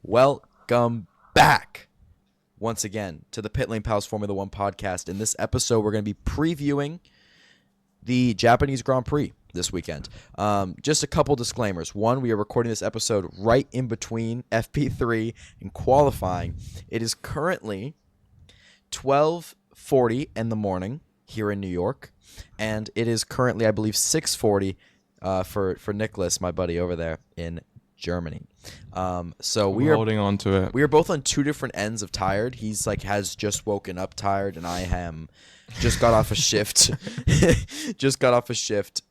Welcome back once again to the Pitlane Pals Formula One podcast. In this episode, we're going to be previewing the Japanese Grand Prix this weekend. Just a couple disclaimers. One, we are recording this episode right in between FP3 and qualifying. It is currently 12:40 in the morning here in New York, and it is currently, I believe, 6:40 for Nicholas, my buddy over there in Germany. So we are holding on to it. We are both on two different ends of tired. He's like has just woken up tired, and I am just got off a shift,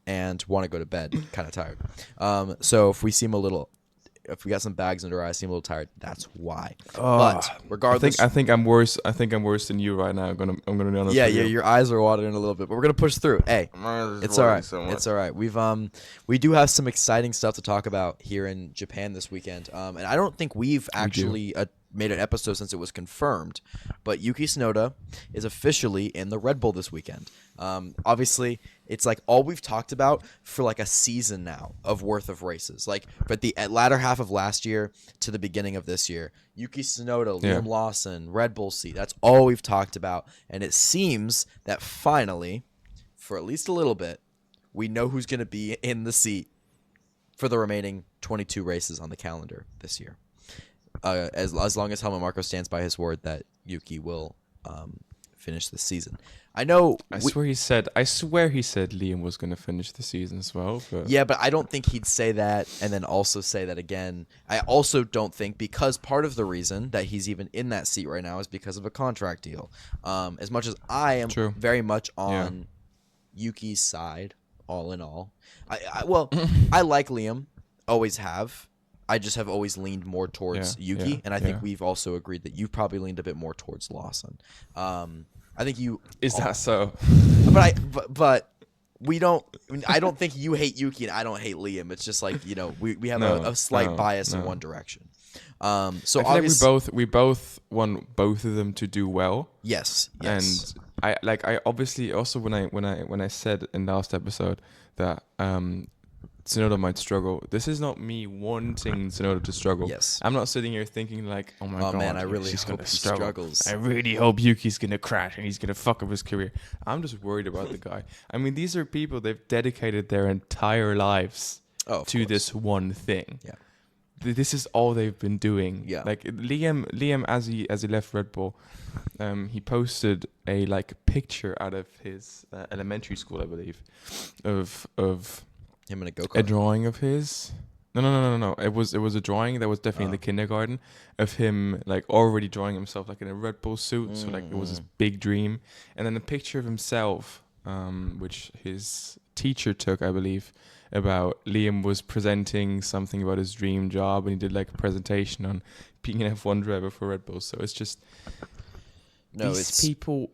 and want to go to bed, kind of tired. So if we got some bags under our eyes, seem a little tired, that's why. But regardless, I think I'm worse. I think I'm worse than you right now. I'm gonna be honest. Yeah, with you. your eyes are watering a little bit, but we're gonna push through. Hey, it's all right. It's all right. We do have some exciting stuff to talk about here in Japan this weekend. And I don't think we've actually made an episode since it was confirmed, but Yuki Tsunoda is officially in the Red Bull this weekend. Obviously, it's like all we've talked about for like a season now of worth of races. Like, but the latter half of last year to the beginning of this year, Yuki Tsunoda, Liam Lawson, Red Bull seat. That's all we've talked about, and it seems that finally, for at least a little bit, we know who's going to be in the seat for the remaining 22 races on the calendar this year. As long as Helmut Marko stands by his word that Yuki will finish the season. I know. I swear he said Liam was going to finish the season as well. But. Yeah, but I don't think he'd say that and then also say that again. I also don't think, because part of the reason that he's even in that seat right now is because of a contract deal. As much as I am very much on Yuki's side, all in all. I like Liam, always have. I just have always leaned more towards Yuki, and I think we've also agreed that you've probably leaned a bit more towards Lawson. I think you is that so? But we don't. I don't think you hate Yuki and I don't hate Liam. It's just like we have a slight bias in one direction. So I feel like we both want both of them to do well. Yes. And I obviously also when I said in the last episode that Tsunoda might struggle. This is not me wanting Tsunoda to struggle. Yes. I'm not sitting here thinking like, oh my god, man, I really he's hope gonna he struggle. struggles. I really hope Yuki's gonna crash and he's gonna fuck up his career. I'm just worried about the guy. I mean, these are people, they've dedicated their entire lives to this one thing. Yeah. This is all they've been doing. Yeah. Like Liam as he left Red Bull, he posted a picture out of his elementary school, I believe, of him in a go-kart. A drawing of his. No. It was a drawing that was definitely in the kindergarten of him already drawing himself in a Red Bull suit. So it was his big dream, and then a picture of himself, which his teacher took, I believe, about Liam was presenting something about his dream job, and he did a presentation on being an F1 driver for Red Bull. So it's just these people,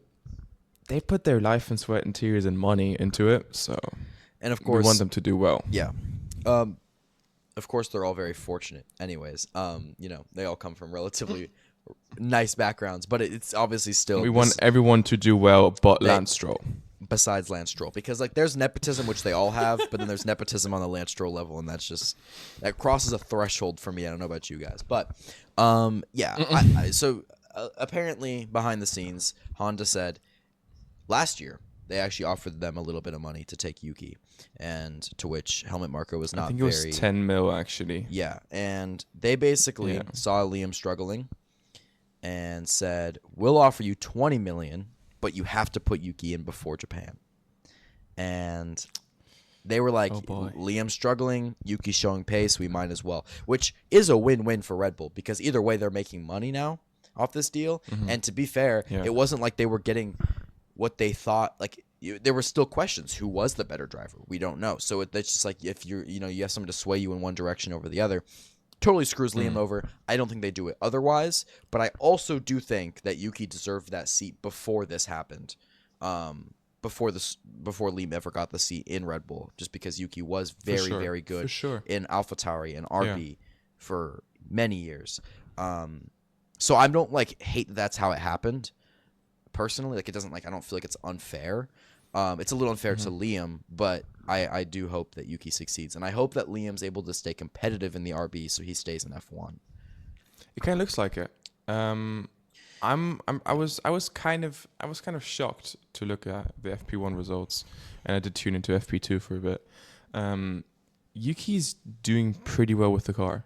they put their life and sweat and tears and money into it. So. And of course, we want them to do well. Yeah. Of course, they're all very fortunate anyways. They all come from relatively nice backgrounds, but it's obviously still... We want everyone to do well but Lance Stroll. Besides Lance Stroll. Because there's nepotism, which they all have, but then there's nepotism on the Lance Stroll level, and that crosses a threshold for me. I don't know about you guys. But, so apparently, behind the scenes, Honda said last year, they actually offered them a little bit of money to take Yuki, and to which Helmut Marko was not very... I think it was 10 mil, actually. Yeah, and they basically saw Liam struggling and said, we'll offer you $20 million, but you have to put Yuki in before Japan. And they were like, Liam's struggling, Yuki's showing pace, we might as well. Which is a win-win for Red Bull, because either way, they're making money now off this deal. Mm-hmm. And to be fair, it wasn't like they were getting... what they thought, there were still questions. Who was the better driver? We don't know. So it's just like if you have someone to sway you in one direction over the other, totally screws Liam over. I don't think they do it otherwise, but I also do think that Yuki deserved that seat before this happened, before Liam ever got the seat in Red Bull, just because Yuki was very, very good in AlphaTauri and RB for many years. So I don't hate that's how it happened. Personally, it doesn't I don't feel like it's unfair. It's a little unfair to Liam, but I do hope that Yuki succeeds, and I hope that Liam's able to stay competitive in the RB, so he stays in F1. It kind of looks like it. I was kind of shocked to look at the FP1 results, and I did tune into FP2 for a bit. Yuki's doing pretty well with the car.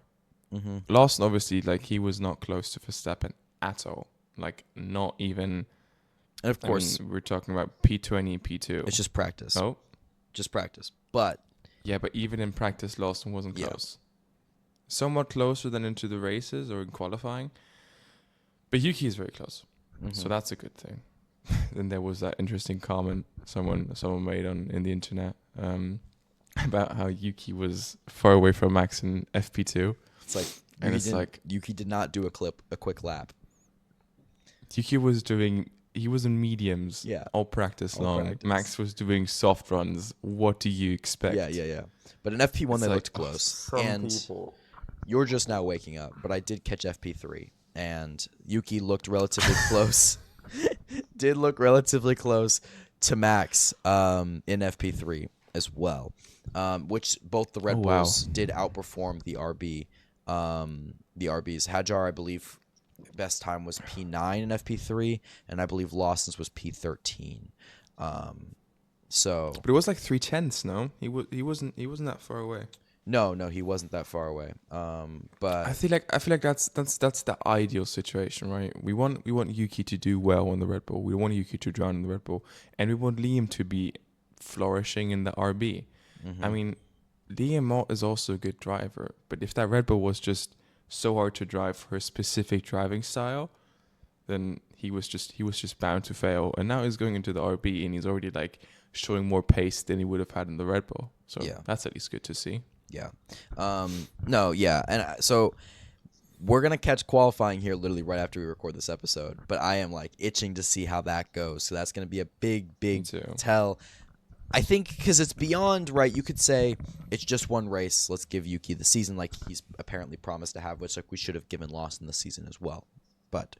Mm-hmm. Lawson, obviously, like, he was not close to Verstappen at all. Like, not even. And of course, we're talking about P20, P2. it's just practice. Oh, Just practice. But yeah, but even in practice, Lawson wasn't close. Somewhat closer than into the races or in qualifying. But Yuki is very close, so that's a good thing. Then there was that interesting comment someone made in the internet about how Yuki was far away from Max in FP2. It's like, and it's like Yuki did not do a quick lap. Yuki was he was in mediums, all practice long. Practice. Max was doing soft runs. What do you expect? Yeah. But in FP1 they looked close, and you're just now waking up. But I did catch FP3. And Yuki looked relatively close. Did look relatively close to Max in FP3 as well, which both the Red Bulls did outperform the RB. The RBs. Hadjar, I believe, best time was P9 in FP3, and I believe Lawson's was P13. So, but it was like 3/10. No, he wasn't that far away. No, he wasn't that far away. But I feel like that's the ideal situation, right? We want Yuki to do well on the Red Bull. We want Yuki to drown in the Red Bull, and we want Liam to be flourishing in the RB. Mm-hmm. I mean, Liam is also a good driver, but if that Red Bull was just so hard to drive for a specific driving style, then he was just bound to fail. And now he's going into the RB, and he's already like showing more pace than he would have had in the Red Bull. So that's at least good to see. Yeah. And so we're going to catch qualifying here literally right after we record this episode, but I am like itching to see how that goes. So that's going to be a big tell. I think because it's beyond, right, you could say it's just one race. Let's give Yuki the season like he's apparently promised to have, which like we should have given Lawson the season as well. But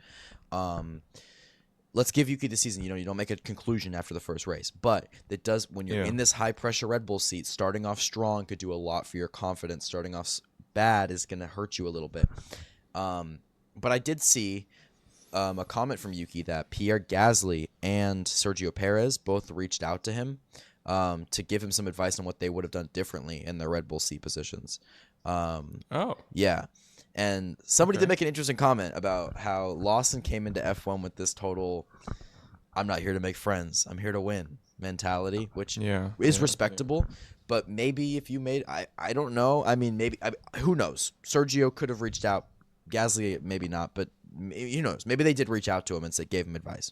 let's give Yuki the season. You don't make a conclusion after the first race. But it does, when you're in this high-pressure Red Bull seat, starting off strong could do a lot for your confidence. Starting off bad is going to hurt you a little bit. But I did see a comment from Yuki that Pierre Gasly and Sergio Perez both reached out to him to give him some advice on what they would have done differently in their Red Bull seat positions. Yeah. And somebody did make an interesting comment about how Lawson came into F1 with this total, I'm not here to make friends, I'm here to win mentality, which is respectable. But maybe if you made, I don't know. I mean, maybe, who knows? Sergio could have reached out. Gasly, maybe not, but who knows? Maybe they did reach out to him and gave him advice.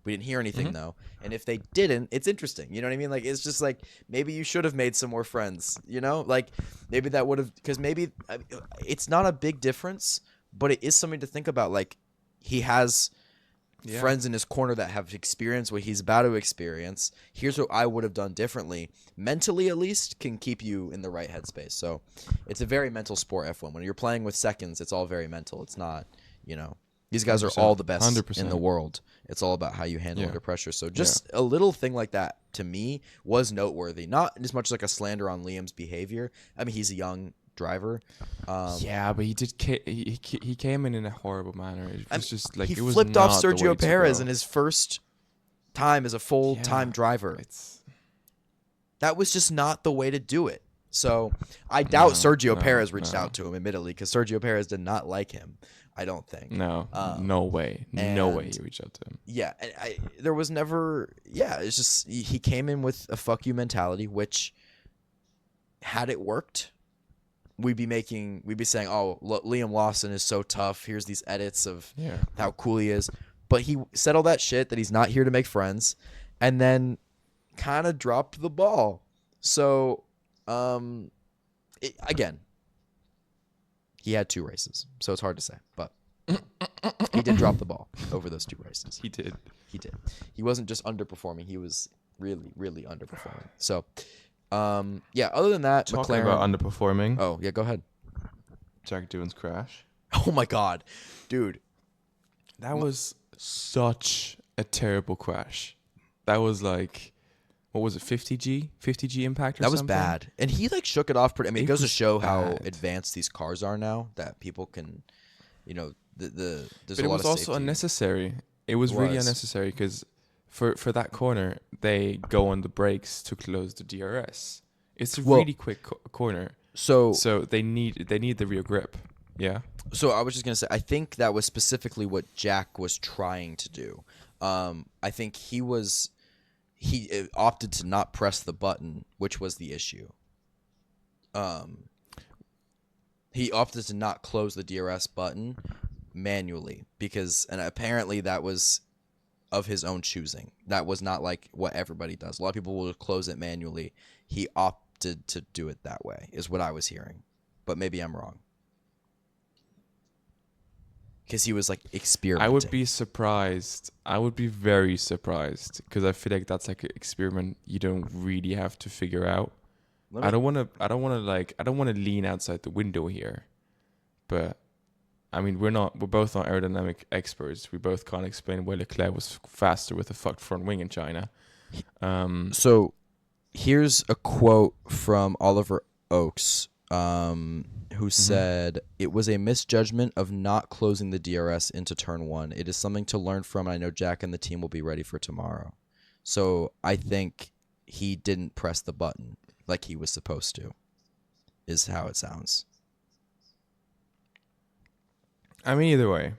We didn't hear anything, though. And if they didn't, it's interesting. You know what I mean? Like, it's just like, maybe you should have made some more friends, you know? Like, maybe that would have, because maybe it's not a big difference, but it is something to think about. Like, he has friends in his corner that have experienced what he's about to experience. Here's what I would have done differently. Mentally, at least, can keep you in the right headspace. So, it's a very mental sport, F1. When you're playing with seconds, it's all very mental. It's not, these guys are all the best 100%. in the world. It's all about how you handle under pressure. So just a little thing like that, to me, was noteworthy. Not as much like a slander on Liam's behavior. I mean, he's a young driver. But he came in a horrible manner. It was just like, he it was flipped not off the way Sergio to Perez go. in his first time as a full-time driver. That was just not the way to do it. So I doubt Sergio Perez reached out to him, admittedly, because Sergio Perez did not like him. I don't think. No way. No way he reached out to him. Yeah, there was never. Yeah, it's just he came in with a fuck you mentality, which had it worked, we'd be saying, oh, Liam Lawson is so tough. Here's these edits of how cool he is. But he said all that shit that he's not here to make friends, and then kind of dropped the ball. So, again. He had 2 races, so it's hard to say. But he did drop the ball over those 2 races. He did. He wasn't just underperforming. He was really, really underperforming. So, other than that, Talking McLaren... about underperforming. Oh, yeah, go ahead. Jack Doohan's crash. Oh, my God. Dude. That was such a terrible crash. That was like... What was it, 50G impact or something? That was bad. And he, shook it off pretty... I mean, it goes to show how advanced these cars are now, that people can... there's But a it lot was of also safety. unnecessary. It was really unnecessary because for that corner, they go on the brakes to close the DRS. It's a really quick corner. So they need the rear grip. Yeah. So I was just gonna say, I think that was specifically what Jack was trying to do. I think he opted to not press the button, which was the issue. He opted to not close the DRS button manually and apparently that was of his own choosing. That was not like what everybody does. A lot of people will close it manually. He opted to do it that way, is what I was hearing, but maybe I'm wrong. Because he was like experimenting. I would be surprised. I would be very surprised because I feel like that's like an experiment you don't really have to figure out. I don't want to lean outside the window here, but I mean we're both not aerodynamic experts. We both can't explain why Leclerc was faster with a fucked front wing in China. So here's a quote from Oliver Oakes, who said, "It was a misjudgment of not closing the DRS into turn 1. It is something to learn from, and I know Jack and the team will be ready for tomorrow." So I think he didn't press the button like he was supposed to, is how it sounds. I mean, either way,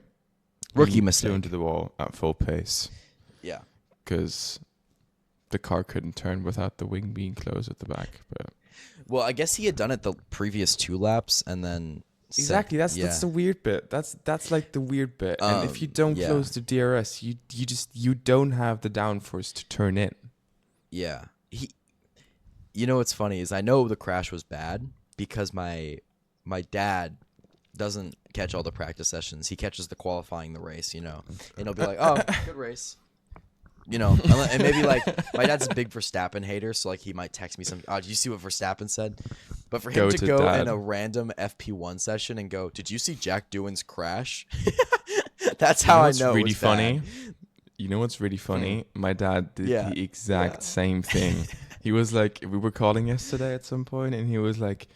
rookie mistake. Into the wall at full pace. Yeah, because the car couldn't turn without the wing being closed at the back. But well, I guess he had done it the previous 2 laps, and then exactly that's the weird bit. That's like the weird bit. And if you don't close the DRS, you don't have the downforce to turn in. Yeah, You know what's funny is I know the crash was bad because my dad doesn't catch all the practice sessions. He catches the qualifying, the race, and he'll be like, "Oh, good race," and maybe like my dad's a big Verstappen hater, so like he might text me something. Oh, did you see what Verstappen said? But for him to go in a random FP1 session and go, "Did you see Jack Doohan's crash?" That's how I know. It's really funny. You know what's really funny? My dad did the exact same thing. He was like, we were calling yesterday at some point, and he was like,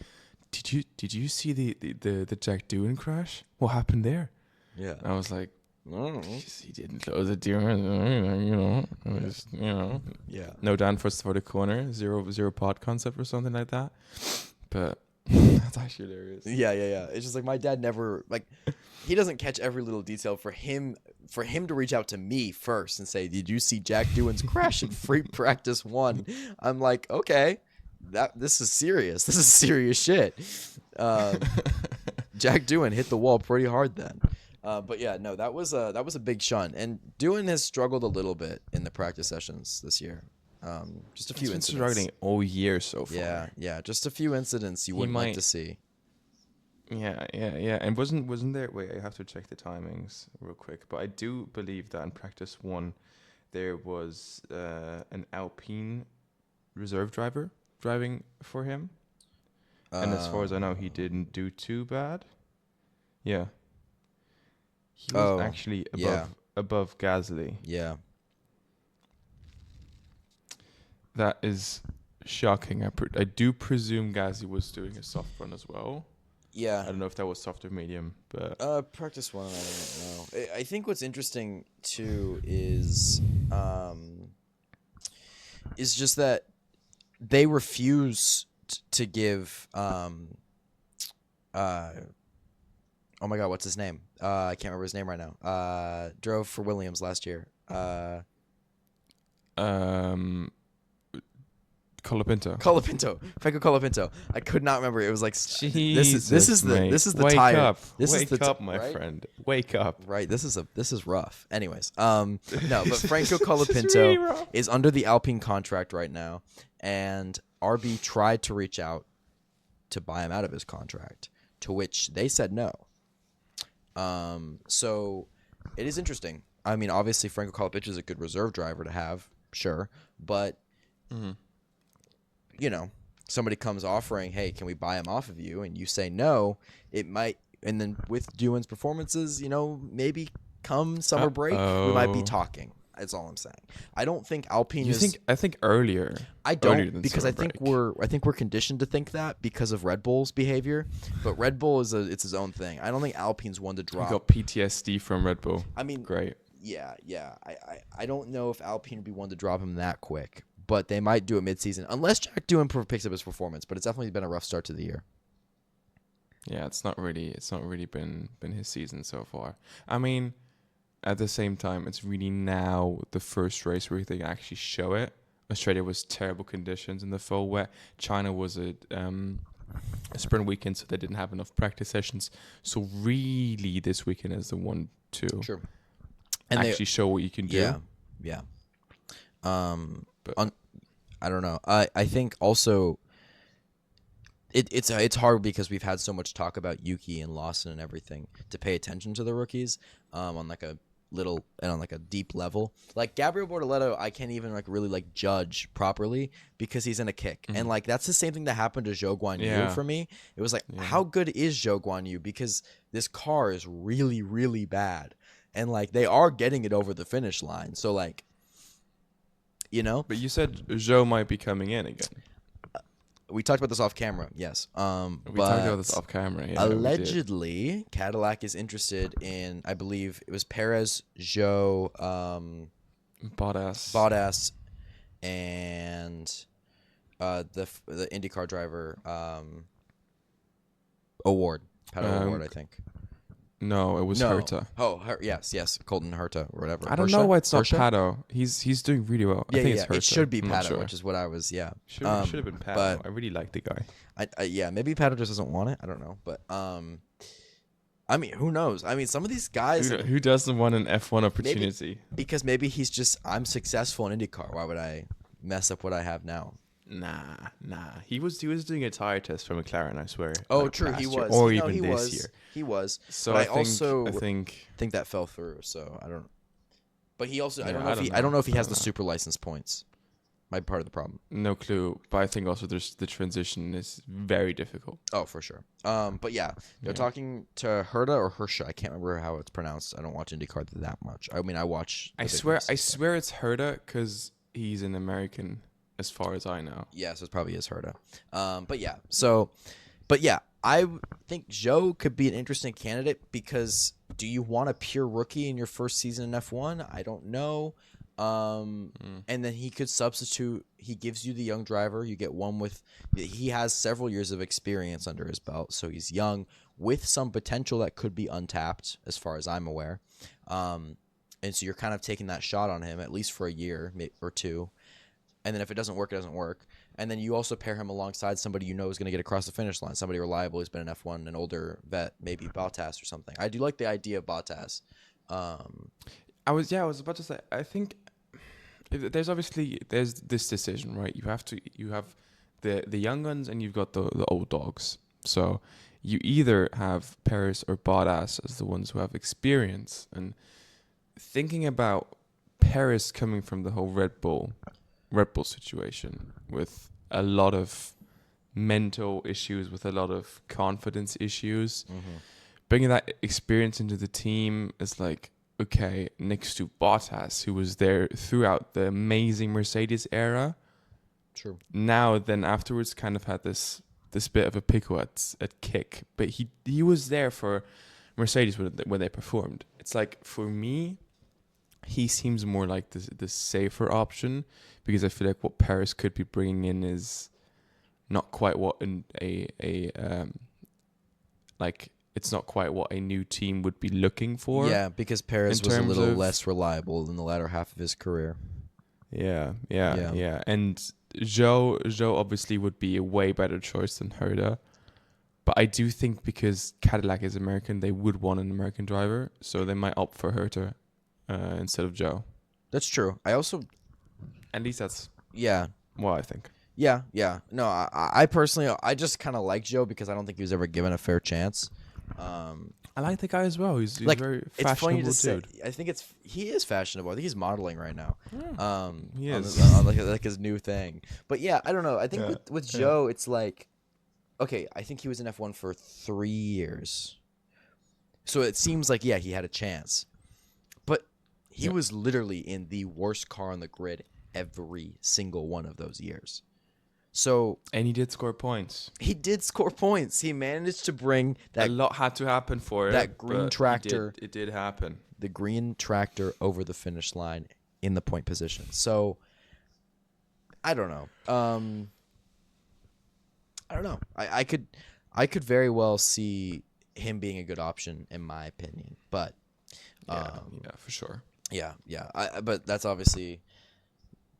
"Did you see the Jack Doohan crash? What happened there?" Yeah, I was like, "Oh, he didn't close the deer, Yeah, no downforce for the corner, zero pod concept or something like that." But that's actually hilarious. Yeah. It's just like my dad never he doesn't catch every little detail. For him to reach out to me first and say, "Did you see Jack Doohan's crash in free practice 1?" I'm like, okay, this is serious. This is serious shit. Jack Doohan hit the wall pretty hard then. But yeah, no, that was a big shunt. And Doohan has struggled a little bit in the practice sessions this year. Just a few incidents. Struggling all year so far. Yeah, just a few incidents you wouldn't like to see. Yeah. And wasn't there? Wait, I have to check the timings real quick. But I do believe that in practice 1, there was an Alpine reserve driver driving for him, and as far as I know, he didn't do too bad. Yeah, he was actually above Gasly. Yeah. That is shocking. I do presume Gasly was doing a soft run as well. Yeah. I don't know if that was soft or medium, but practice 1, I don't know. I think what's interesting too is just that they refuse to give oh my god, what's his name? I can't remember his name right now. Drove for Williams last year. Franco Colapinto. I could not remember. It was like this is the Wake tire. Up. This Wake is the up, my right? friend. Wake up. Right. This is rough. Anyways, no, but Franco Colapinto really is under the Alpine contract right now, and RB tried to reach out to buy him out of his contract, to which they said no. So it is interesting. I mean, obviously Franco Colapinto is a good reserve driver to have, sure, but somebody comes offering, "Hey, can we buy him off of you?" and you say no, it might. And then with Doohan's performances, maybe come summer break, we might be talking. That's all I'm saying. I don't think Alpine You is. think? I think earlier. I Earlier don't than because I summer think break. I think we're conditioned to think that because of Red Bull's behavior. But Red Bull it's his own thing. I don't think Alpine's one to You drop. got PTSD from Red Bull. I mean, Great. yeah. I don't know if Alpine would be one to drop him that quick, but they might do it midseason unless Jack Doohan picks up his performance. But it's definitely been a rough start to the year. Yeah, it's not really been his season so far. I mean, at the same time, it's really now the first race where they can actually show it. Australia was terrible conditions in the full wet. China was a sprint weekend, so they didn't have enough practice sessions. So really, this weekend is the one to Sure. and actually show what you can do. Yeah. But I don't know. I think also it's hard because we've had so much talk about Yuki and Lawson and everything to pay attention to the rookies on like a little and on like a deep level. Like Gabriel Bortoleto, I can't even like really like judge properly because he's in a kick. And like that's the same thing that happened to Zhou Guanyu for me. It was like, how good is Zhou Guanyu? Because this car is really, really bad. And like they are getting it over the finish line. So like, you know. you said Zhou might be coming in again. We talked about this off camera, yes. We talked about this off camera. Yeah, allegedly, Cadillac is interested in, I believe it was Perez, Zhou, Bottas, and the IndyCar driver Award, Pato Award, I think. No, it was Herta. Oh, yes, Colton Herta or whatever. I don't know why it's not Pato. He's doing really well. I think it's Herta. It should be Pato, which is what I was. Should have been Pato. But I really like the guy. Maybe Pato just doesn't want it. I don't know, but I mean, who knows? I mean, some of these guys who doesn't want an F1 opportunity? Maybe he's just I'm successful in IndyCar. Why would I mess up what I have now? Nah. He was doing a tire test for McLaren, I swear. Oh, like true, he was. Or even this year. He was. So but I think that fell through. So I don't. But he also I don't know if he has the super license points. Might be part of the problem. No clue. But I think also the transition is very difficult. Oh, for sure. But yeah, they're talking to Herta or Hersha. I can't remember how it's pronounced. I don't watch IndyCar that much. I mean, I watch. I swear it's Herta because he's an American. As far as I know. Yeah, so it probably is Herta. But yeah, I think Zhou could be an interesting candidate because do you want a pure rookie in your first season in F1? I don't know. And then he could substitute. He gives you the young driver. You get one he has several years of experience under his belt, so he's young with some potential that could be untapped as far as I'm aware. And so you're kind of taking that shot on him at least for a year or two. And then if it doesn't work, it doesn't work. And then you also pair him alongside somebody you know is going to get across the finish line, somebody reliable who's been in F1, an older vet, maybe Bottas or something. I do like the idea of Bottas. I was about to say, I think there's this decision, right? You have the young guns and you've got the old dogs. So you either have Perez or Bottas as the ones who have experience. And thinking about Perez coming from the whole Red Bull situation with a lot of mental issues, with a lot of confidence issues. Bringing that experience into the team is like, okay, next to Bottas, who was there throughout the amazing Mercedes era. True. Now, then afterwards kind of had this bit of a pickle at kick, but he was there for Mercedes when they performed. It's like, for me, he seems more like the safer option because I feel like what Perez could be bringing in is not quite what it's not quite what a new team would be looking for. Yeah, because Perez was a little less reliable in the latter half of his career. Yeah. And Zhou obviously would be a way better choice than Herta. But I do think because Cadillac is American, they would want an American driver, so they might opt for Herta instead of Zhou. That's true. I also... At least that's what I think. Yeah. No, I personally, I just kind of like Zhou because I don't think he was ever given a fair chance. I like the guy as well. He's like, very fashionable it's funny to dude. Say, I think he is fashionable. I think he's modeling right now. He is. On like his new thing. But yeah, I don't know. I think with Zhou, it's like, okay, I think he was in F1 for 3 years. So it seems like, he had a chance. But He was literally in the worst car on the grid every single one of those years. So And he did score points. he did score points. He managed to bring A lot had to happen for that it. green but tractor. It did happen. The green tractor over the finish line in the point position. So I don't know. I don't know. I could very well see him being a good option in my opinion, but Yeah, for sure. yeah. But that's obviously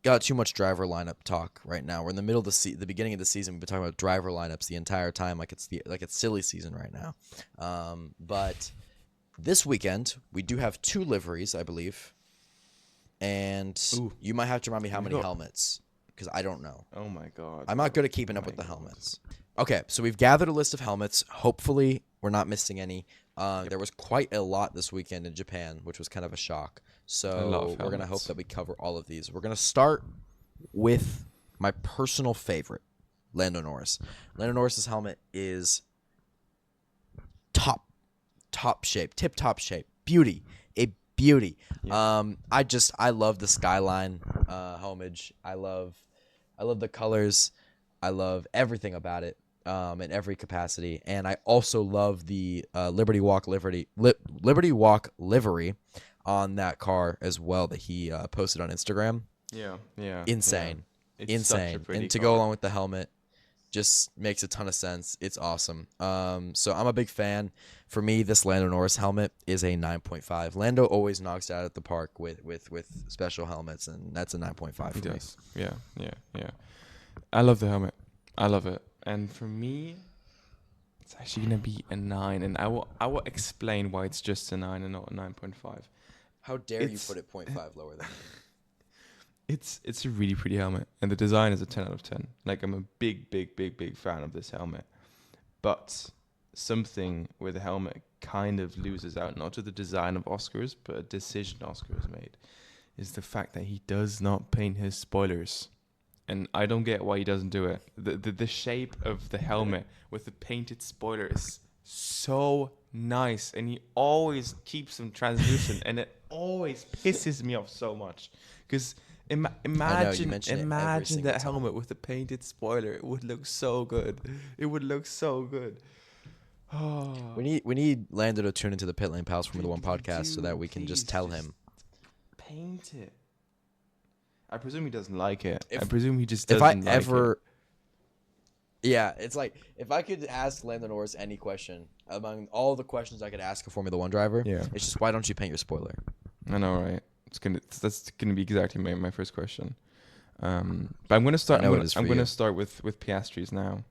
got too much driver lineup talk right now. We're in the middle of the beginning of the season. We've been talking about driver lineups the entire time, like it's silly season right now. But this weekend we do have 2 liveries, I believe, and you might have to remind me how many helmets because I don't know. Oh my god, I'm not good at keeping up with the helmets. Okay, so we've gathered a list of helmets. Hopefully, we're not missing any. There was quite a lot this weekend in Japan, which was kind of a shock. So we're going to hope that we cover all of these. We're going to start with my personal favorite, Lando Norris. Lando Norris's helmet is top shape, tip-top shape, beauty, a beauty. Yeah. I love the Skyline homage. I love the colors. I love everything about it. In every capacity, and I also love the Liberty Walk livery on that car as well that he posted on Instagram. Yeah, insane, yeah. Insane, and to go along with the helmet, just makes a ton of sense. It's awesome. So I'm a big fan. For me, this Lando Norris helmet is a 9.5. Lando always knocks out at the park with special helmets, and that's a 9.5. He does. Yeah. I love the helmet. I love it. And for me, it's actually gonna be a 9, and I will explain why it's just a 9 and not a 9.5. How dare you put it 0.5 lower than me? It's a really pretty helmet, and the design is a 10 out of 10. Like, I'm a big fan of this helmet, but something with the helmet kind of loses out, not to the design of Oscars, but a decision Oscars made, is the fact that he does not paint his spoilers. And I don't get why he doesn't do it. The shape of the helmet with the painted spoiler is so nice, and he always keeps them translucent, and it always pisses me off so much. Because imagine that helmet with the painted spoiler. It would look so good. Oh. We need Lando to tune into the Pitlane Pals Formula One podcast so that we can just tell him. Paint it. I presume he doesn't like it. I presume he just doesn't like it. Yeah, it's like, if I could ask Lando Norris any question, among all the questions I could ask a Formula One driver, it's just, why don't you paint your spoiler? I know, right? That's gonna be exactly my first question. But I'm gonna start. I'm gonna start with Piastri's now.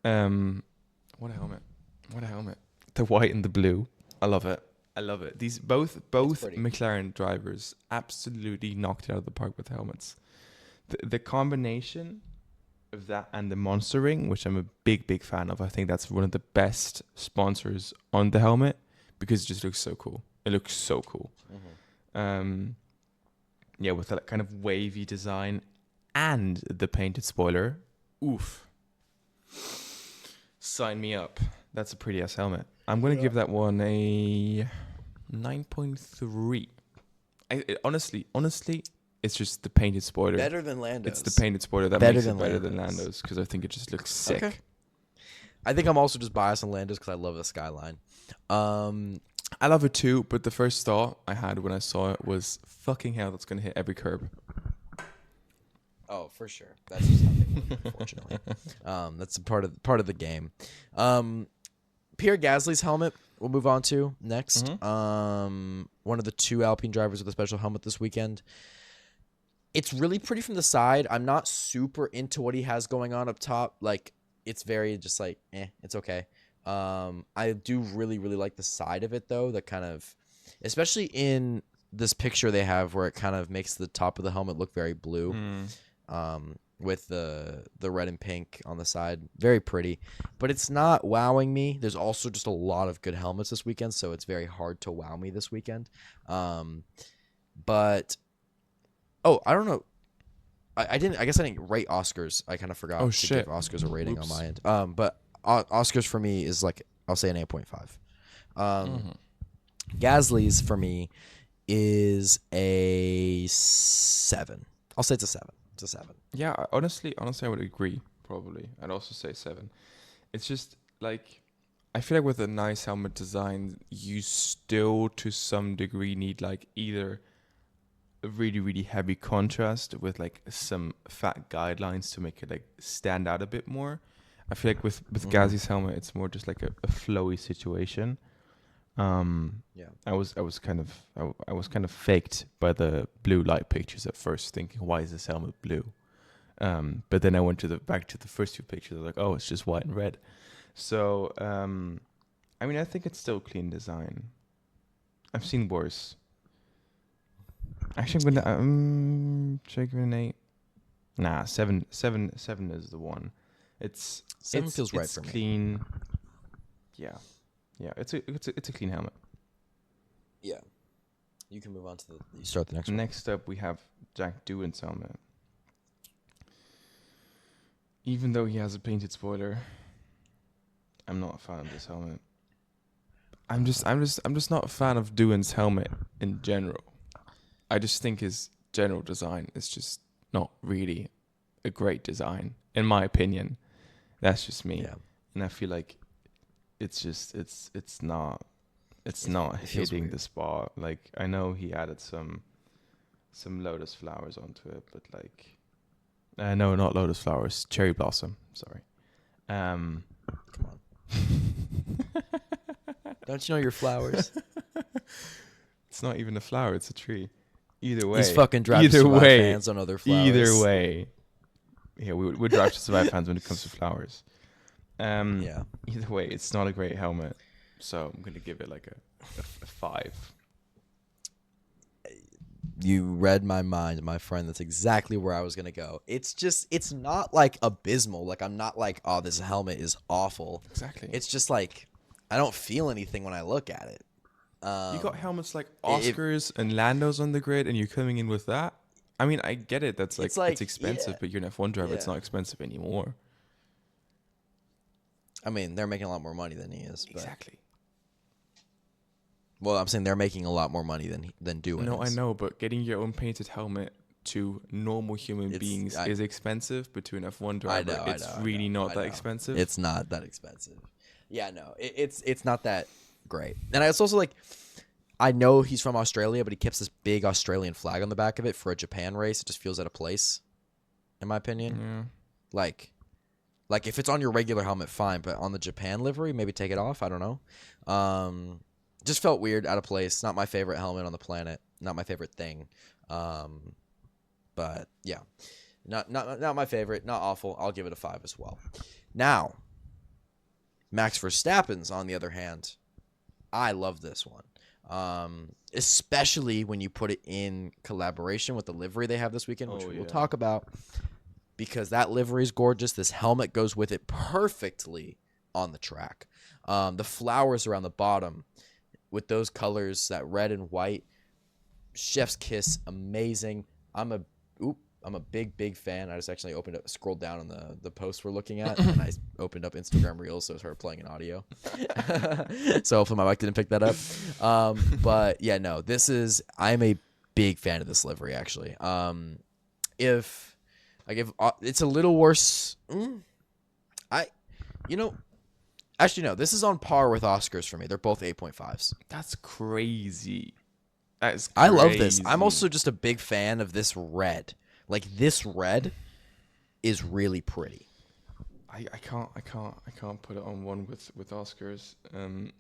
What a helmet! The white and the blue. I love it. These both McLaren drivers absolutely knocked it out of the park with helmets. The combination of that and the Monster Ring, which I'm a big fan of. I think that's one of the best sponsors on the helmet because it just looks so cool. It looks so cool. Mm-hmm. With that kind of wavy design and the painted spoiler. Oof. Sign me up. That's a pretty ass helmet. I'm going to give that one a 9.3. Honestly, it's just the painted spoiler. Better than Lando's. It's the painted spoiler that makes it better than Lando's, because I think it just looks sick. Okay. I think I'm also just biased on Lando's because I love the Skyline. I love it too, but the first thought I had when I saw it was, fucking hell, that's going to hit every curb. Oh, for sure. That's just how they work, unfortunately. That's a part of the game. Pierre Gasly's helmet we'll move on to next. Mm-hmm. One of the 2 Alpine drivers with a special helmet this weekend. It's really pretty from the side. I'm not super into what he has going on up top. Like, it's very just like, it's okay. I do really like the side of it, though. That kind of, especially in this picture they have where it kind of makes the top of the helmet look very blue. With the red and pink on the side. Very pretty. But it's not wowing me. There's also just a lot of good helmets this weekend, so it's very hard to wow me this weekend. But I don't know. I guess I didn't rate Oscars. I kind of forgot to give Oscars a rating on my end. But Oscars for me is like, I'll say an 8.5. Gasly's for me is a 7. I'll say it's a 7. It's a 7. Yeah, honestly, I would agree. Probably, I'd also say 7. It's just like I feel like with a nice helmet design, you still to some degree need like either a really really heavy contrast with like some fat guidelines to make it like stand out a bit more. I feel like with Ghazi's helmet, it's more just like a flowy situation. Yeah. I was kind of faked by the blue light pictures at first, thinking why is this helmet blue? But then I went to back to the first 2 pictures. I was like, oh, it's just white and red. So I mean, I think it's still clean design. I've seen worse. Actually, I'm gonna should I give it an 8? Nah, 7 is the one. 7 feels right for me. Clean. Yeah, it's a clean helmet. Yeah. You can move on to you start the next one. Next up, we have Jack Doohan's helmet. Even though he has a painted spoiler, I'm not a fan of this helmet. I'm just not a fan of Doohan's helmet in general. I just think his general design is just not really a great design, in my opinion. That's just me. Yeah. And I feel like it's not hitting the spot. Like, I know he added some lotus flowers onto it, but like no, not lotus flowers, cherry blossom, sorry. Come on. Don't you know your flowers? It's not even a flower, it's a tree. Either way. These fucking Drive to Survive fans don't know their flowers. Either way. Yeah, we're Drive to Survive fans when it comes to flowers. Yeah. Either way, it's not a great helmet. So I'm going to give it like a 5. You read my mind, my friend. That's exactly where I was going to go. It's not like abysmal. Like, I'm not like, oh, this helmet is awful. Exactly. It's just like, I don't feel anything when I look at it. You got helmets like Oscars and Landos on the grid, and you're coming in with that? I mean, I get it. That's it's expensive, but you're an F1 driver. Yeah. It's not expensive anymore. I mean, they're making a lot more money than he is. But. Exactly. Well, I'm saying they're making a lot more money than Doohan. No, I know, but getting your own painted helmet to normal human beings is expensive, but to an F1 driver, it's really not that expensive. It's not that expensive. Yeah, no, it's not that great. And it's also like, I know he's from Australia, but he keeps this big Australian flag on the back of it for a Japan race. It just feels out of place, in my opinion. Yeah. Like if it's on your regular helmet, fine, but on the Japan livery, maybe take it off. I don't know. Just felt weird, out of place. Not my favorite helmet on the planet. Not my favorite thing. But yeah, not my favorite. Not awful. I'll give it a 5 as well. Now, Max Verstappen's, on the other hand, I love this one. Especially when you put it in collaboration with the livery they have this weekend, which we will talk about, because that livery is gorgeous. This helmet goes with it perfectly on the track. The flowers around the bottom with those colors, that red and white, chef's kiss, amazing. I'm a big fan. I just actually scrolled down on the post we're looking at, and I opened up Instagram Reels, so it started playing an audio. So hopefully my mic didn't pick that up. But yeah, no, I'm a big fan of this livery, actually. If I give, it's a little worse. Actually, no, this is on par with Oscars for me. They're both 8.5s. That's crazy. That is crazy. I love this. I'm also just a big fan of this red. Like, this red is really pretty. I can't put it on one with Oscars. I'm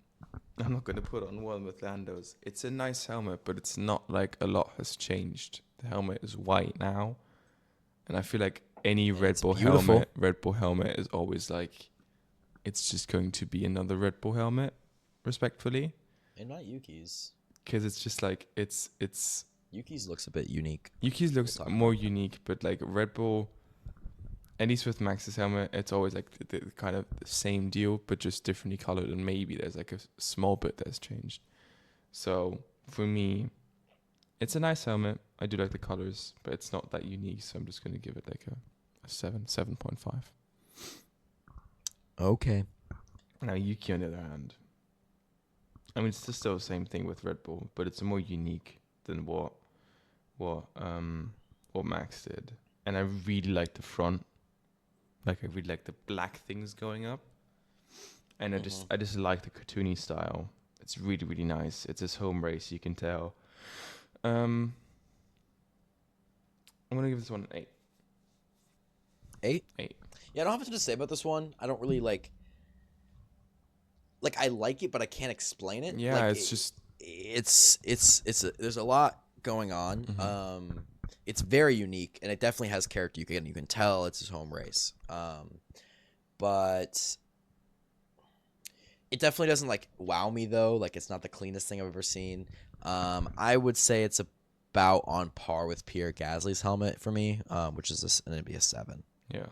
not going to put it on one with Lando's. It's a nice helmet, but it's not like a lot has changed. The helmet is white now, and I feel like any Red Bull helmet is always like, it's just going to be another Red Bull helmet, respectfully. And not Yuki's. Because it's just like, it's... Yuki's looks a bit unique. Yuki's looks more unique, but like Red Bull, at least with Max's helmet, it's always like the kind of the same deal, but just differently colored, and maybe there's like a small bit that's changed. So for me, it's a nice helmet. I do like the colors, but it's not that unique, so I'm just going to give it like a 7.5. Okay. Now Yuki, on the other hand, I mean, it's still the same thing with Red Bull, but it's a more unique than what Max did, and I really like the front. Like I really like the black things going up, and I just like the cartoony style. It's really really nice. It's his home race, you can tell. I'm gonna give this one an 8. 8? 8. Yeah, I don't have much to say about this one. I don't really like I like it, but I can't explain it. Yeah, like, it's just there's a lot going on. Mm-hmm. It's very unique, and it definitely has character. You can tell it's his home race. But it definitely doesn't like wow me though. Like it's not the cleanest thing I've ever seen. I would say it's about on par with Pierre Gasly's helmet for me, which is and it'd be a 7. Yeah.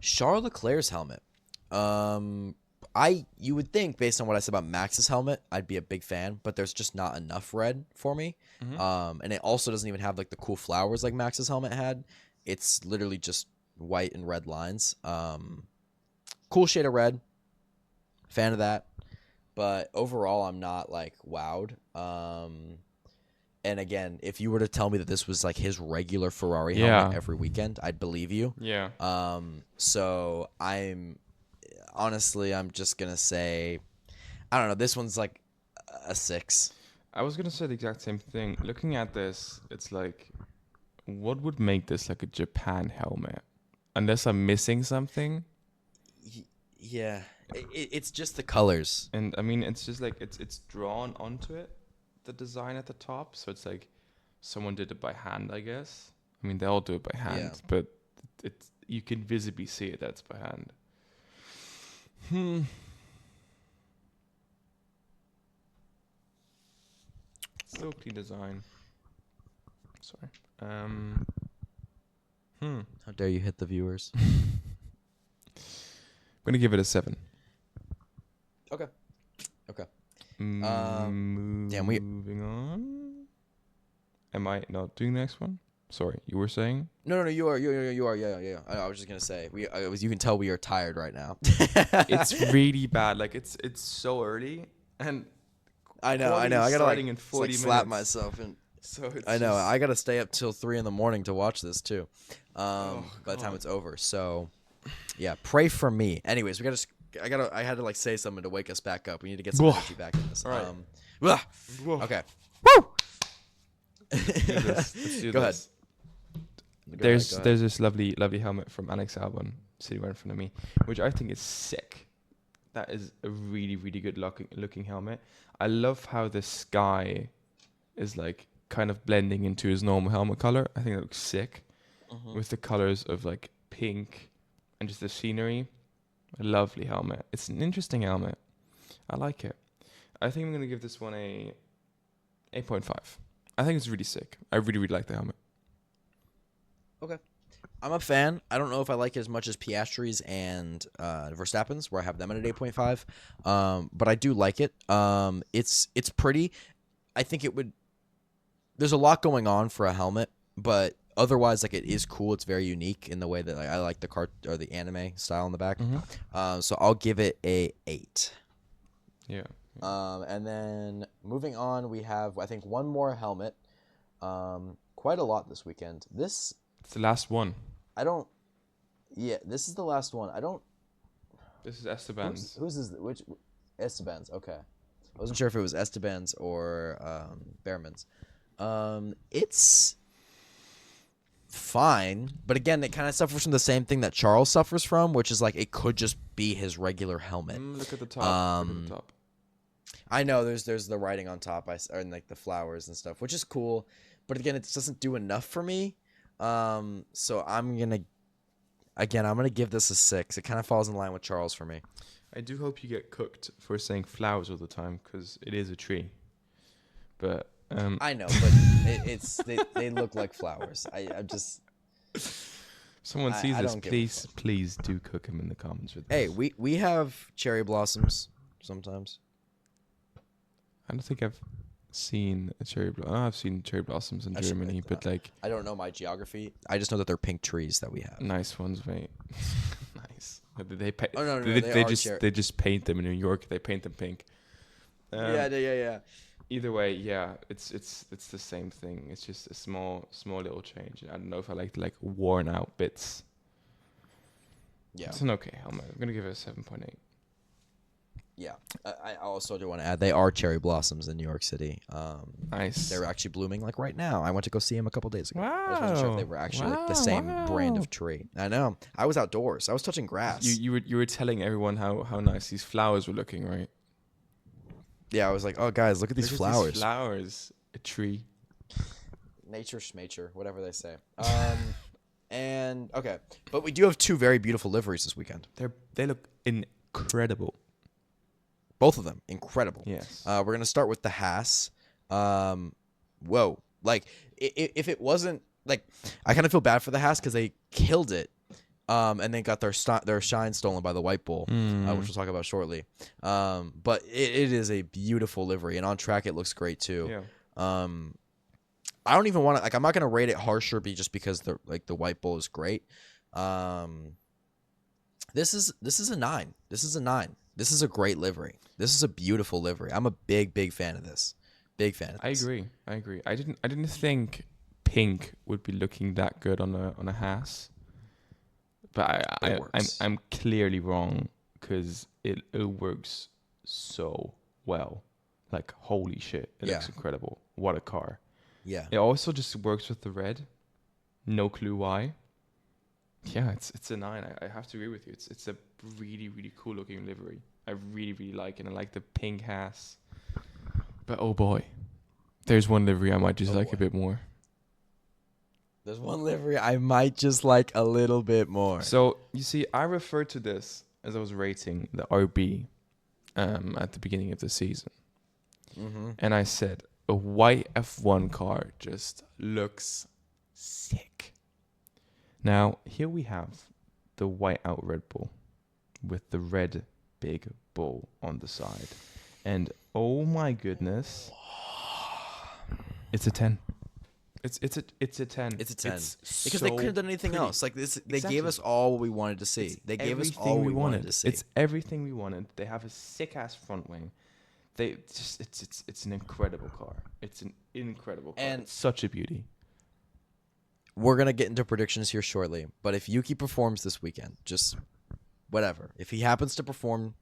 Charles Leclerc's helmet. You would think based on what I said about Max's helmet, I'd be a big fan, but there's just not enough red for me. Mm-hmm. And it also doesn't even have like the cool flowers like Max's helmet had. It's literally just white and red lines. Cool shade of red. Fan of that. But overall, I'm not like wowed. And again, if you were to tell me that this was like his regular Ferrari helmet every weekend, I'd believe you. Yeah. So I'm just gonna say, I don't know. This one's like a 6. I was gonna say the exact same thing. Looking at this, it's like, what would make this like a Japan helmet? Unless I'm missing something. Yeah, it's just the colors. And I mean, it's just like it's drawn onto it, the design at the top. So it's like someone did it by hand, I guess. I mean, they all do it by hand, but you can visibly see it that's by hand. Still clean design. Sorry. How dare you hit the viewers? I'm gonna give it a 7. Okay. Moving on. Am I not doing the next one? Sorry, you were saying? No, you are. Yeah. I was just gonna say you can tell we are tired right now. It's really bad. Like it's so early, and I know. I gotta starting in 40 minutes. slap myself and. So it's I know. I gotta stay up till 3 a.m. to watch this too. By the time it's over. So, yeah, pray for me. Anyways, I had to like say something to wake us back up. We need to get some energy back in this. All right. Okay. Woo! Let's do Go this. ahead. There's this lovely helmet from Alex Albon sitting right in front of me, which I think is sick. That is a really, really good looking helmet. I love how the sky is like kind of blending into his normal helmet color. I think it looks sick with the colors of like pink and just the scenery. A lovely helmet. It's an interesting helmet. I like it. I think I'm going to give this one a 8.5. I think it's really sick. I really, really like the helmet. Okay. I'm a fan. I don't know if I like it as much as Piastri's and Verstappen's, where I have them at an 8.5. But I do like it. It's pretty. I think it would. There's a lot going on for a helmet, but otherwise, like it is cool. It's very unique in the way that I like the or the anime style in the back. So I'll give it a 8. Yeah. And then moving on, we have I think one more helmet. Quite a lot this weekend. It's the last one. Yeah, this is the last one. This is Esteban's. Who's this? Which Esteban's? Okay, I wasn't sure if it was Esteban's or Behrman's. It's fine, but again, it kind of suffers from the same thing that Charles suffers from, which is like it could just be his regular helmet. Look at the top. Look at the top. I know there's the writing on top, and like the flowers and stuff, which is cool, but again, it just doesn't do enough for me. So I'm gonna give this a 6. It kind of falls in line with Charles for me. I do hope you get cooked for saying flowers all the time, because it is a tree. But I know, but they look like flowers. I'm just. Someone sees this, please do cook them in the comments with Hey, us. we have cherry blossoms sometimes. I don't think I've seen a cherry blossom. I've seen cherry blossoms in Germany, but like I don't know my geography. I just know that they're pink trees that we have. Nice ones, mate. Nice. They they just paint them in New York. They paint them pink. Yeah. Either way, yeah, it's the same thing. It's just a small little change. I don't know if I like worn out bits. Yeah. It's an okay helmet. I'm gonna give it a 7.8. Yeah. I also do want to add they are cherry blossoms in New York City. Nice. They're actually blooming like right now. I went to go see them a couple days ago. Wow. I just wasn't sure if they were actually like the same brand of tree. I know. I was outdoors. I was touching grass. You were telling everyone how nice these flowers were looking, right? Yeah, I was like, oh guys, look at these flowers. These flowers, a tree. Nature schmature, whatever they say. And okay, but we do have two very beautiful liveries this weekend. They look incredible. Both of them incredible. Yes. We're gonna start with the Haas. Whoa, like if it wasn't like, I kind of feel bad for the Haas because they killed it. And then got their shine stolen by the White Bull, which we'll talk about shortly. But it is a beautiful livery, and on track it looks great too. Yeah. I don't even want to, like, I'm not gonna rate it harsher just because the White Bull is great. This is a 9. This is a 9. This is a great livery. This is a beautiful livery. I'm a big fan of this. Big fan of this. I agree. I didn't think pink would be looking that good on a Haas. But I'm clearly wrong because it works so well. Like, holy shit, it looks incredible. What a car. Yeah. It also just works with the red. No clue why. Yeah, it's a 9. I have to agree with you. It's a really cool looking livery. I really like it. I like the pink Haas. But oh boy, there's one livery I might just like a bit more. There's one livery I might just like a little bit more. So, you see, I referred to this as I was rating the RB at the beginning of the season. Mm-hmm. And I said, a white F1 car just looks sick. Now, here we have the white out Red Bull with the red big bull on the side. And oh my goodness, it's a 10. It's a 10. It's a 10. It's because they couldn't have done anything else. Like this, they gave us all what we wanted to see. They gave us all we wanted to see. It's everything we wanted. They have a sick ass front wing. It's an incredible car. It's an incredible car. And it's such a beauty. We're gonna get into predictions here shortly, but if Yuki performs this weekend, just whatever. If he happens to perform,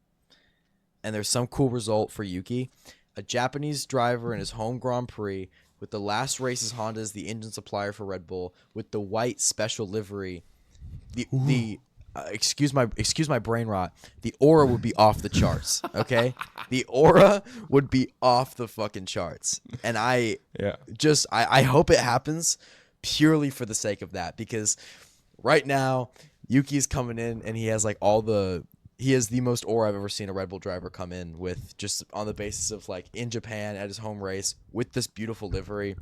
and there's some cool result for Yuki, a Japanese driver in his home Grand Prix, with the last race's Honda as the engine supplier for Red Bull, with the white special livery, excuse my brain rot, the aura would be off the charts. Okay, the aura would be off the fucking charts, and I hope it happens purely for the sake of that, because right now Yuki's coming in and he has like he has the most aura I've ever seen a Red Bull driver come in with, just on the basis of like in Japan at his home race with this beautiful livery.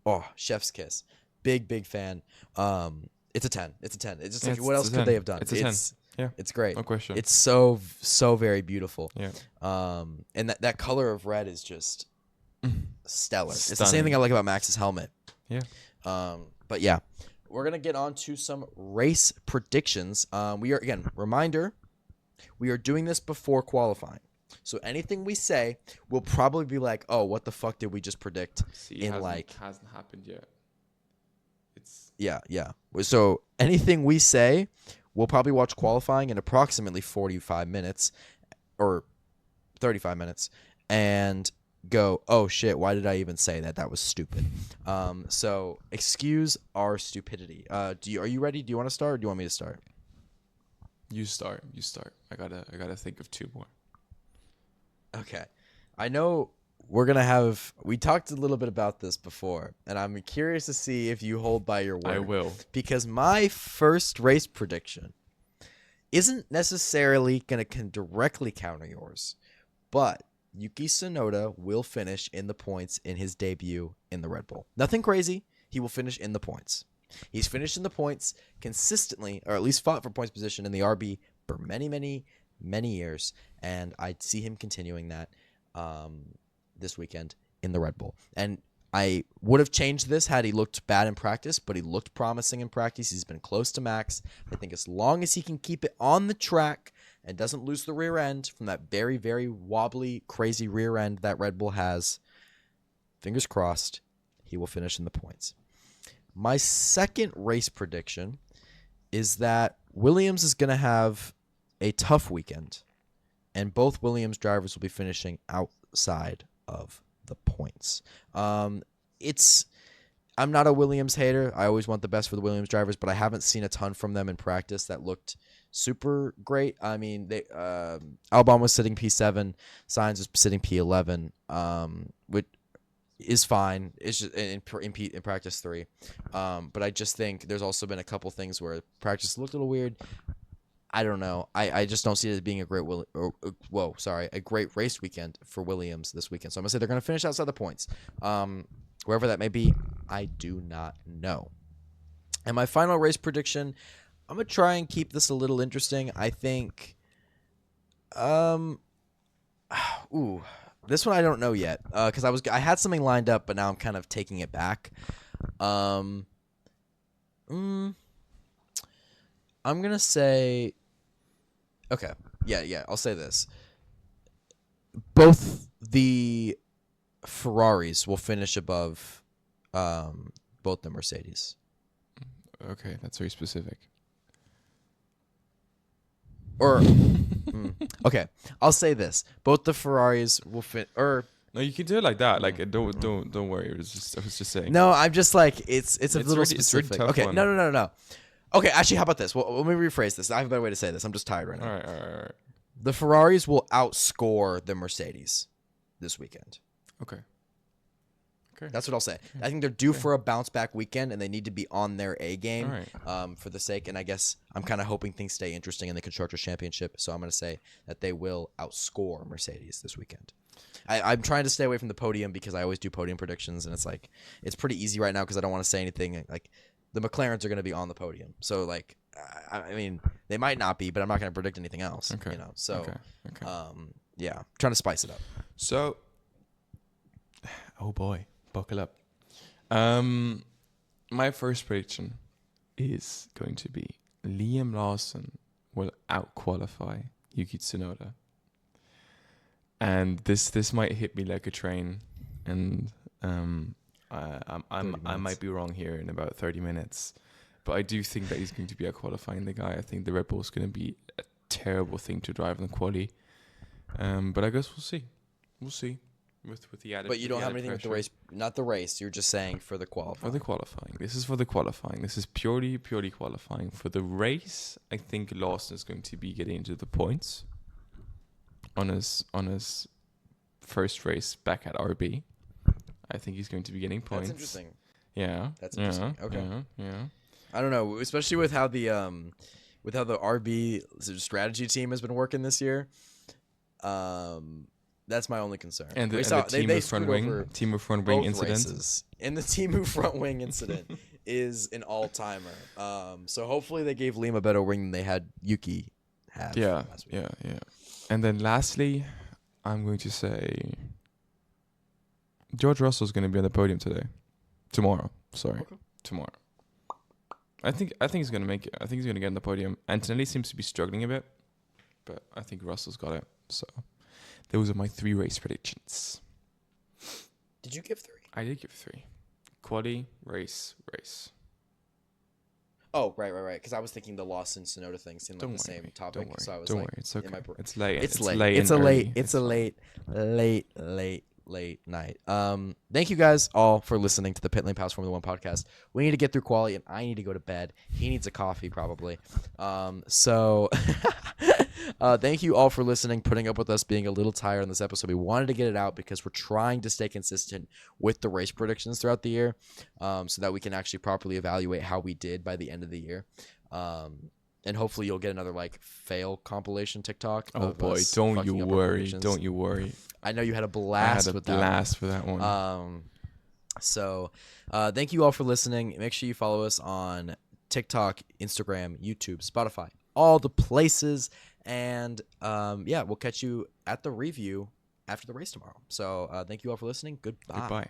Oh, chef's kiss. Big fan. It's a 10. It's a 10. It's just like, what else could they have done? It's a 10. Yeah. It's great. No question. It's so very beautiful. Yeah. And that color of red is just stellar. Stunning. It's the same thing I like about Max's helmet. Yeah. But yeah, we're going to get on to some race predictions. We are, again, reminder, we are doing this before qualifying. So anything we say will probably be like, oh, what the fuck did we just predict? Hasn't happened yet. Yeah. So anything we say, we'll probably watch qualifying in approximately 45 minutes or 35 minutes and go, oh shit, why did I even say that? That was stupid. So excuse our stupidity. Are you ready? Do you want to start or do you want me to start? You start. I gotta think of two more. Okay. I know we talked a little bit about this before, and I'm curious to see if you hold by your word. I will. Because my first race prediction isn't necessarily going to directly counter yours, but Yuki Tsunoda will finish in the points in his debut in the Red Bull. Nothing crazy. He will finish in the points. He's finished in the points consistently, or at least fought for points position in the RB for many years, and I see him continuing that this weekend in the Red Bull. And I would have changed this had he looked bad in practice, but he looked promising in practice. He's been close to Max. I think as long as he can keep it on the track and doesn't lose the rear end from that very, very wobbly, crazy rear end that Red Bull has, fingers crossed, he will finish in the points. My second race prediction is that Williams is going to have a tough weekend, and both Williams drivers will be finishing outside of the points. I'm not a Williams hater. I always want the best for the Williams drivers, but I haven't seen a ton from them in practice that looked super great. I mean, Albon was sitting P7, Sainz was sitting P11, which is fine. It's just in practice 3. But I just think there's also been a couple things where practice looked a little weird. I don't know. I just don't see it as being a great race weekend for Williams this weekend. So I'm going to say they're going to finish outside the points. Wherever that may be, I do not know. And my final race prediction, I'm going to try and keep this a little interesting. I think this one I don't know yet, because I had something lined up, but now I'm kind of taking it back. I'm going to say, okay, yeah, I'll say this. Both the Ferraris will finish above both the Mercedes. Okay, that's very specific. Or, okay, I'll say this: both the Ferraris will no, you can do it like that. Like, don't worry. I was just saying. No, I'm just like it's a little really, specific. It's really tough okay, one. no. Okay, actually, how about this? Well, let me rephrase this. I have a better way to say this. I'm just tired right now. All right. The Ferraris will outscore the Mercedes this weekend. Okay. That's what I'll say. I think they're due for a bounce back weekend, and they need to be on their A game for the sake. And I guess I'm kind of hoping things stay interesting in the Constructors' Championship. So I'm going to say that they will outscore Mercedes this weekend. I'm trying to stay away from the podium because I always do podium predictions, and it's pretty easy right now because I don't want to say anything. Like, the McLarens are going to be on the podium, so like I mean they might not be, but I'm not going to predict anything else. Okay. You know, so Okay. yeah, trying to spice it up. So, oh boy. Buckle up. My first prediction is going to be Liam Lawson will out-qualify Yuki Tsunoda. And this might hit me like a train, and I might be wrong here in about 30 minutes, but I do think that he's going to be out-qualifying the guy. I think the Red Bull is going to be a terrible thing to drive in the quali. But I guess we'll see. With the added. But you don't have anything pressure. with the race, not the race. You're just saying for the qualifying. For the qualifying. This is for the qualifying. This is purely qualifying. For the race, I think Lawson is going to be getting into the points on his first race back at RB. I think he's going to be getting points. That's interesting. Yeah. That's interesting. Okay. Yeah. I don't know, especially with how the RB strategy team has been working this year. That's my only concern. And the team of front wing incident. Races. And the team of front wing incident is an all-timer. So hopefully they gave Liam a better wing than they had Yuki have. Last week. Yeah. And then lastly, I'm going to say George Russell's going to be on the podium tomorrow. Tomorrow. I think he's going to make it. I think he's going to get on the podium. Antonelli seems to be struggling a bit, but I think Russell's got it. So those are my 3 race predictions. Did you give 3? I did give 3. Quali, race. Oh, right. Because I was thinking the Lawson Tsunoda thing seemed like the same topic. Don't worry. So I was Don't like, worry. It's okay. It's late. It's a late night. Thank you guys all for listening to the Pitlane Pals Formula 1 podcast. We need to get through quali, and I need to go to bed. He needs a coffee probably. So thank you all for listening, putting up with us being a little tired on this episode. We wanted to get it out because we're trying to stay consistent with the race predictions throughout the year, so that we can actually properly evaluate how we did by the end of the year. And hopefully you'll get another fail compilation TikTok. Oh boy, don't you worry. I know you had a blast with that. I had a blast with that one. So thank you all for listening. Make sure you follow us on TikTok, Instagram, YouTube, Spotify, all the places. And we'll catch you at the review after the race tomorrow. So thank you all for listening. Goodbye.